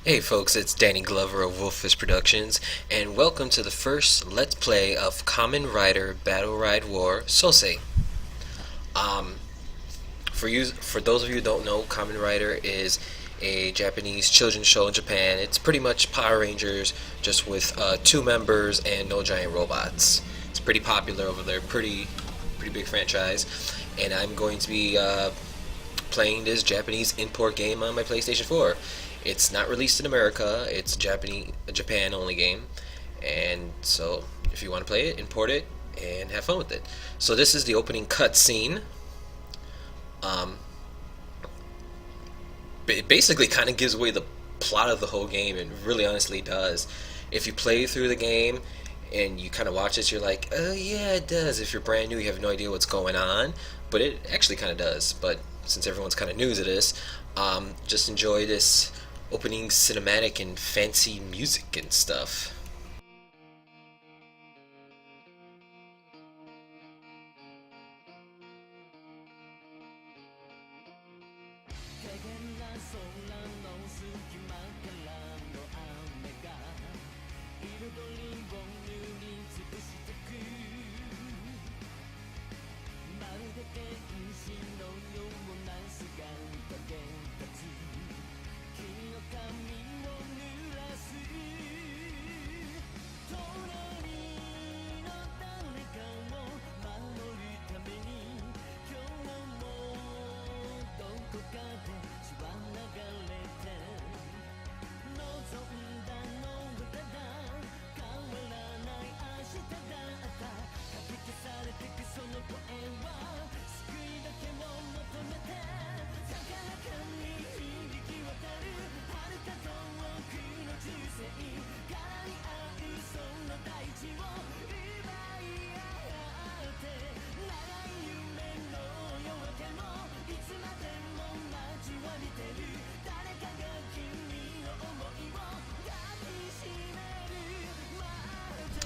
Hey folks, it's Danny Glover of Wolfish Productions, and welcome to the first Let's Play of Kamen Rider Battride War Sosei. Um, for those of you who don't know, Kamen Rider is a Japanese children's show in Japan. It's pretty much Power Rangers, just with two members and no giant robots. It's pretty popular over there, pretty big franchise, and I'm going to be playing this Japanese import game on my PlayStation 4. It's not released in America. It's a Japan only game, and so if you want to play it, import it and have fun with it. So this is the opening cutscene. Um, it basically kind of gives away the plot of the whole game, and really honestly does. If you play through the game and you kind of watch this, you're like, oh yeah, it does. If you're brand new, you have no idea what's going on, but it actually kind of does. But since everyone's kind of new to this, just enjoy this opening cinematic and fancy music and stuff.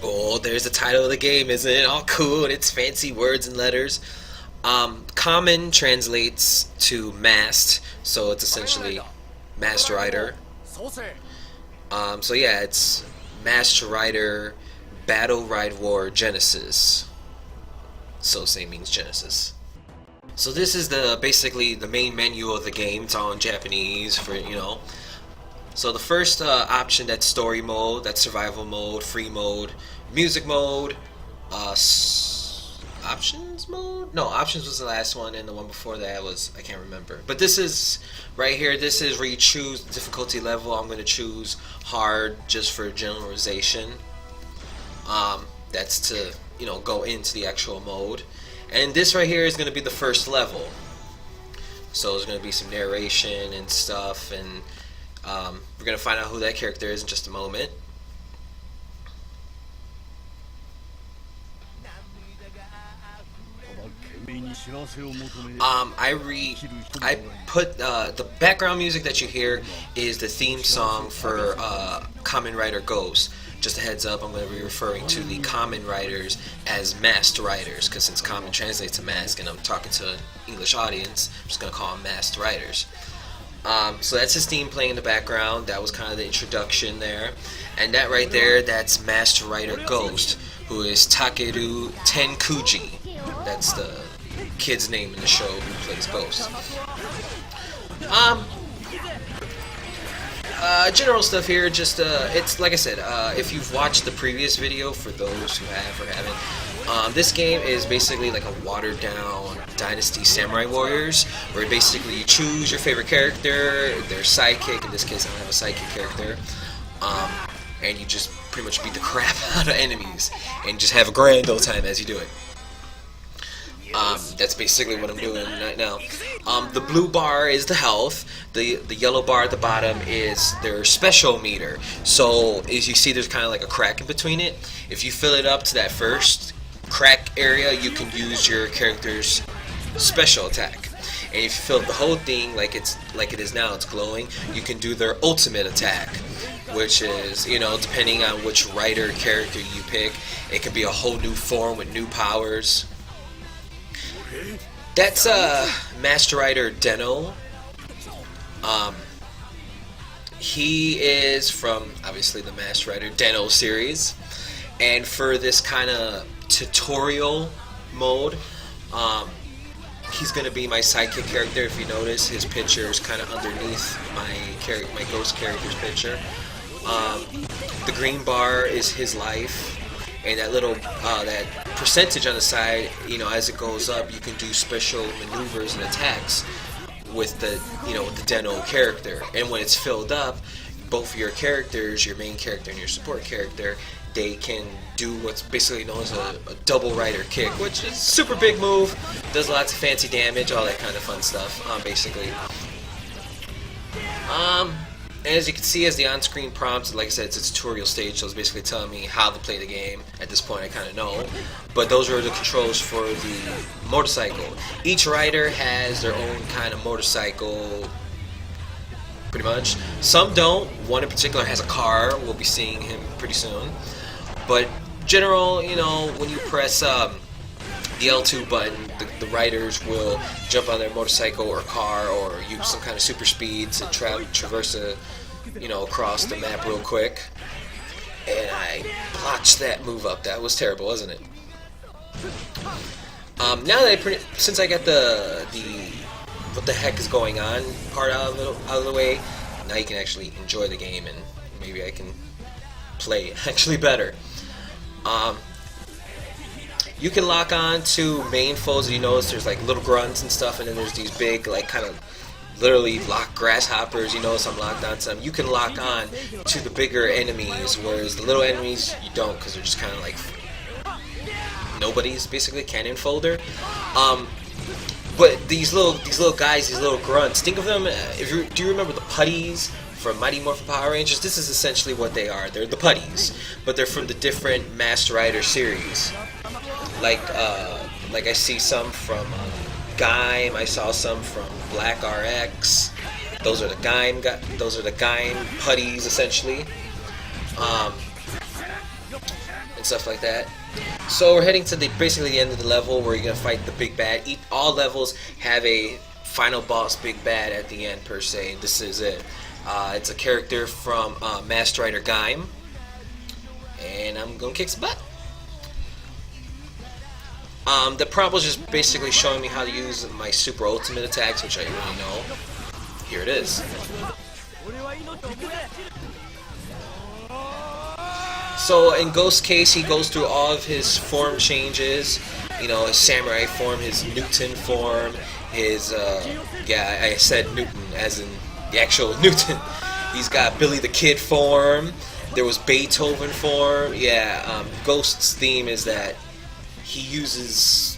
Oh, there's the title of the game, isn't it? All cool, and it's fancy words and letters. Kamen translates to mast, so it's essentially Master Rider. So yeah, it's Master Rider Battle Ride War Genesis. Sosei means Genesis. So this is the basically the main menu of the game. It's all in Japanese for So the first option, that's story mode, that's survival mode, free mode, music mode, options mode. No, options was the last one, and the one before that was, I can't remember. But this is right here. This is where you choose the difficulty level. I'm going to choose hard just for generalization. That's to go into the actual mode, and this right here is going to be the first level. So there's going to be some narration and stuff, and we're going to find out who that character is in just a moment. I put the background music that you hear is the theme song for Kamen Rider Ghost. Just a heads up, I'm going to be referring to the Kamen Riders as Masked Riders, because since Kamen translates to mask and I'm talking to an English audience, I'm just going to call them Masked Riders. So that's his theme playing in the background. That was kind of the introduction there. And that right there, that's Master Rider Ghost, who is Takeru Tenkuji. That's the kid's name in the show who plays Ghost. General stuff here, just, it's like I said, if you've watched the previous video, for those who have or haven't, this game is basically like a watered down Dynasty Samurai Warriors, where basically you choose your favorite character, their sidekick. In this case, I don't have a sidekick character, and you just pretty much beat the crap out of enemies and just have a grand old time as you do it. That's basically what I'm doing right now. The blue bar is the health. The yellow bar at the bottom is their special meter. So as you see, there's kind of like a crack in between it. If you fill it up to that first crack area, you can use your character's special attack. And if you fill up the whole thing like it is now, it's glowing, you can do their ultimate attack, which is, depending on which rider character you pick, it can be a whole new form with new powers. That's Master Rider Deno. he is from obviously the Master Rider Den-O series, and for this kind of tutorial mode, um, he's gonna be my sidekick character. If you notice, his picture is kind of underneath my ghost character's picture. The green bar is his life, and that little that percentage on the side, as it goes up, you can do special maneuvers and attacks with the with the Den-O character. And when it's filled up, both of your characters, your main character and your support character, they can do what's basically known as a double rider kick, which is a super big move, does lots of fancy damage, all that kind of fun stuff, basically. As you can see, as the on-screen prompts, like I said, it's a tutorial stage, so it's basically telling me how to play the game. At this point, I kind of know. But those are the controls for the motorcycle. Each rider has their own kind of motorcycle, pretty much. Some don't. One in particular has a car. We'll be seeing him pretty soon. But general, when you press the L2 button, the riders will jump on their motorcycle or car or use some kind of super speed to traverse across the map real quick. And I botched that move up. That was terrible, wasn't it? Now that since I got the what the heck is going on part out of the way, now you can actually enjoy the game, and maybe I can play actually better. You can lock on to main foes. You notice there's like little grunts and stuff, and then there's these big, like, kind of literally lock grasshoppers. You notice I'm locked on to them. You can lock on to the bigger enemies, whereas the little enemies you don't, because they're just kind of like nobodies, basically cannon folder. But these little guys, these little grunts, think of them. Do you remember the putties from Mighty Morphin Power Rangers? This is essentially what they are. They're the putties, but they're from the different Master Rider series. Like I see some from Gaim. I saw some from Black RX. Those are the Gaim. Those are the Gaim putties, essentially, and stuff like that. So we're heading to basically the end of the level where you're gonna fight the big bad. All levels have a final boss big bad at the end per se. This is it. It's a character from Master Rider Gaim, and I'm gonna kick some butt. The prompt was just basically showing me how to use my super ultimate attacks, which I already know. Here it is. So in Ghost's case, he goes through all of his form changes. His samurai form, his Newton form, his I said Newton as in the actual Newton. He's got Billy the Kid form. There was Beethoven form. Ghost's theme is that he uses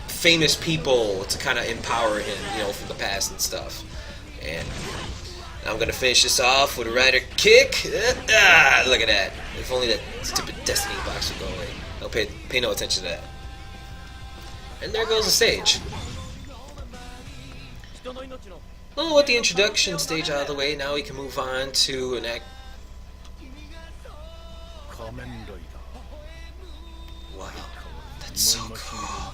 famous people to kind of empower him, from the past and stuff. And I'm gonna finish this off with a rider kick. Look at that. If only that stupid Destiny box would go away. Don't pay no attention to that. And there goes the stage. Well, with the introduction stage out of the way, now we can move on to an act. Wow, that's so cool.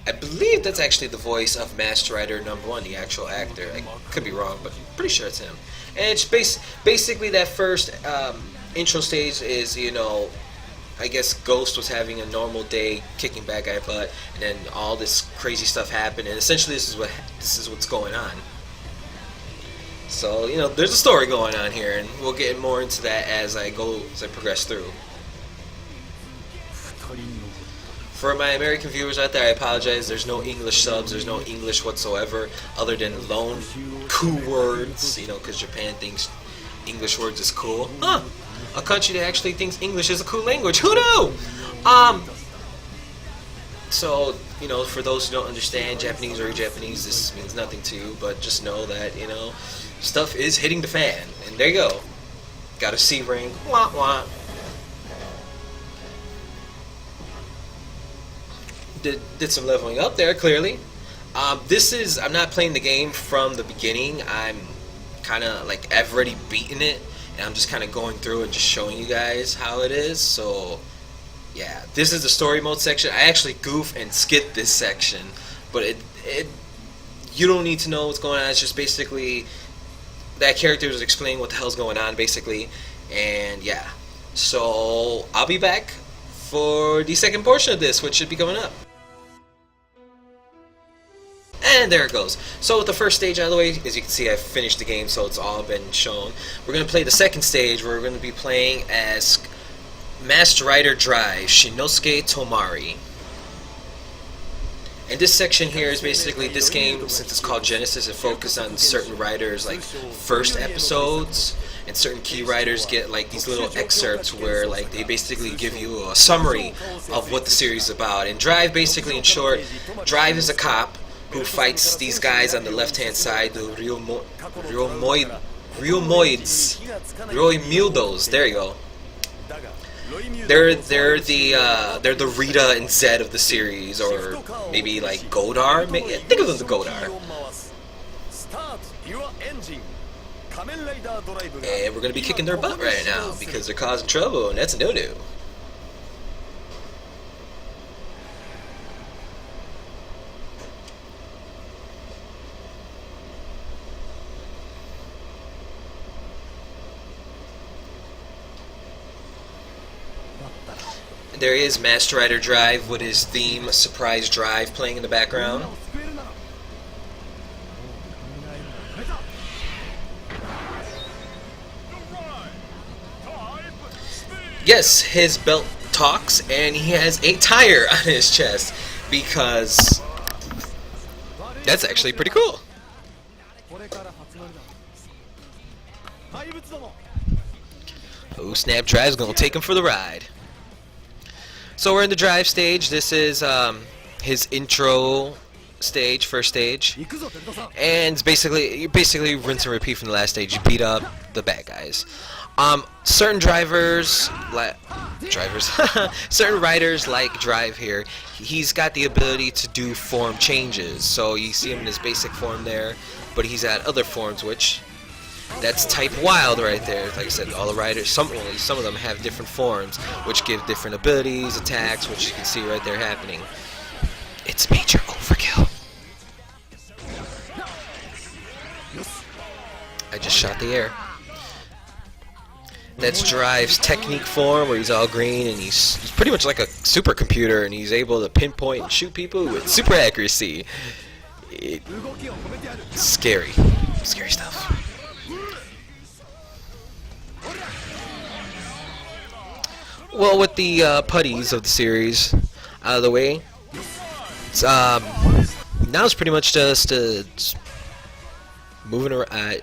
I believe that's actually the voice of Master Rider #1, the actual actor. I could be wrong, but I'm pretty sure it's him. And it's basically that first intro stage is, I guess Ghost was having a normal day, kicking bad guy butt, and then all this crazy stuff happened, and essentially this is what's going on. So there's a story going on here, and we'll get more into that as I progress through. For my American viewers out there, I apologize. There's no English subs. There's no English whatsoever, other than lone cool words. Because Japan thinks English words is cool. Huh? A country that actually thinks English is a cool language. Who knew? So, for those who don't understand Japanese or Japanese, this means nothing to you, but just know that, stuff is hitting the fan. And there you go. Got a C ring. Wah wah. Did some leveling up there, clearly. I'm not playing the game from the beginning. I'm kind of like, I've already beaten it, and I'm just kind of going through and just showing you guys how it is. So yeah, this is the story mode section. I actually goof and skip this section, but you don't need to know what's going on. It's just basically that character was explaining what the hell's going on, basically. And yeah, so I'll be back for the second portion of this, which should be coming up. And there it goes. So with the first stage out of the way, as you can see, I've finished the game, so it's all been shown. We're going to play the second stage, where we're going to be playing as Masked Rider Drive, Shinosuke Tomari. And this section here is basically, this game, since it's called Genesis, it focuses on certain riders, like first episodes, and certain key riders get like these little excerpts where like they basically give you a summary of what the series is about. And Drive, basically in short, Drive is a cop who fights these guys on the left-hand side, the Ryomildos. There you go. They're the Rita and Zed of the series, or maybe like Godar. Think of them as the Godar. And we're gonna be kicking their butt right now because they're causing trouble, and that's a no-no. There is Masked Rider Drive with his theme Surprise Drive playing in the background. Yes, his belt talks, and he has a tire on his chest, because that's actually pretty cool. Oh snap, Drive's gonna take him for the ride. So we're in the Drive stage. This is his intro stage, first stage, and it's basically rinse and repeat from the last stage. You beat up the bad guys. Certain certain riders like Drive here, he's got the ability to do form changes. So you see him in his basic form there, but he's at other forms, which that's type wild right there. Like I said, all the riders, some of them have different forms, which give different abilities, attacks, which you can see right there happening. It's major overkill. I just shot the air. That's Drive's technique form, where he's all green, and he's pretty much like a supercomputer, and he's able to pinpoint and shoot people with super accuracy. Scary stuff. Well, with the putties of the series out of the way, it's, now it's pretty much just moving around.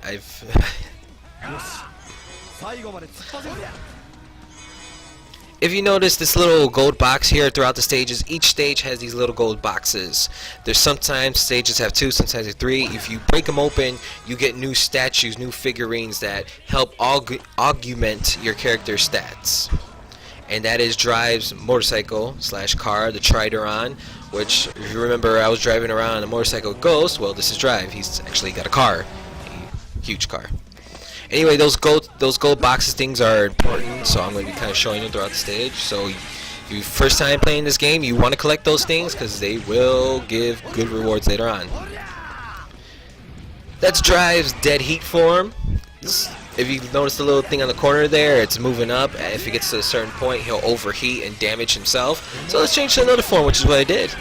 If you notice this little gold box here throughout the stages, each stage has these little gold boxes. There's sometimes stages have 2, sometimes have 3. If you break them open, you get new statues, new figurines that help augment your character's stats. And that is Drive's motorcycle / car, the Trideron, which, if you remember, I was driving around on a motorcycle Ghost. Well, this is Drive. He's actually got a car, a huge car. Anyway, those gold boxes things are important, so I'm going to be kind of showing them throughout the stage. So, if you first time playing this game, you want to collect those things because they will give good rewards later on. That's Drive's dead heat form. If you notice the little thing on the corner there, it's moving up. If it gets to a certain point, he'll overheat and damage himself. So let's change to another form, which is what I did.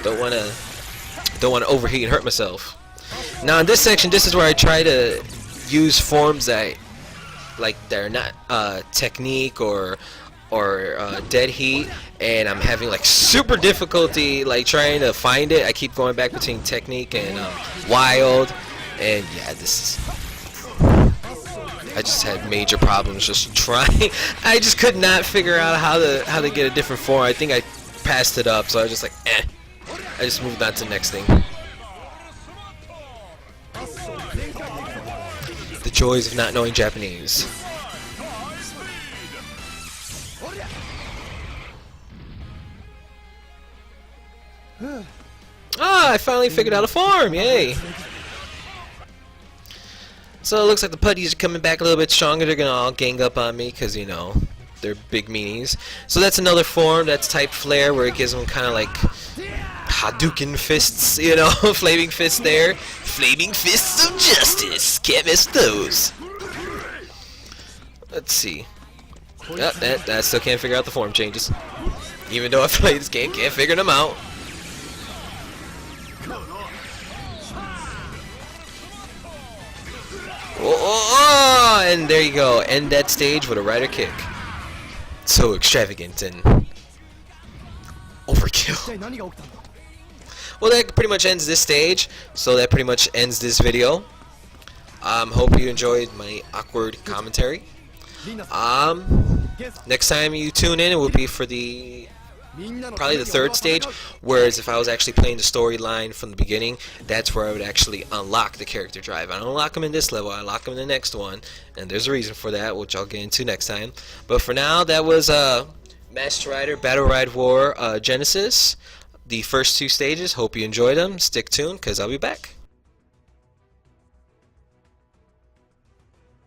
Don't want to overheat and hurt myself. Now in this section, this is where I try to use forms that they're not technique or dead heat, and I'm having like super difficulty like trying to find it. I keep going back between technique and wild, and yeah, I just had major problems just trying. I just could not figure out how to get a different form. I think I passed it up, so I was just like, eh. I just moved on to the next thing. The joys of not knowing Japanese. Ah, I finally figured out a form! Yay! So it looks like the putties are coming back a little bit stronger. They're gonna all gang up on me because, you know, they're big meanies. So that's another form. That's type flare, where it gives them kind of like Hadouken fists, you know, flaming fists there. Flaming fists of justice. Can't miss those. Let's see. Yep, that still can't figure out the form changes. Even though I've played this game, can't figure them out. Oh, and there you go. End that stage with a rider kick. So extravagant and overkill. Well, that pretty much ends this stage. So that pretty much ends this video. Hope you enjoyed my awkward commentary. Next time you tune in, it will be for probably the third stage, whereas if I was actually playing the storyline from the beginning, that's where I would actually unlock the character drive. I don't unlock them in this level, I unlock them in the next one, and there's a reason for that, which I'll get into next time. But for now, that was Master Rider Battride War Genesis, the first two stages. Hope you enjoyed them. Stick tuned, because I'll be back.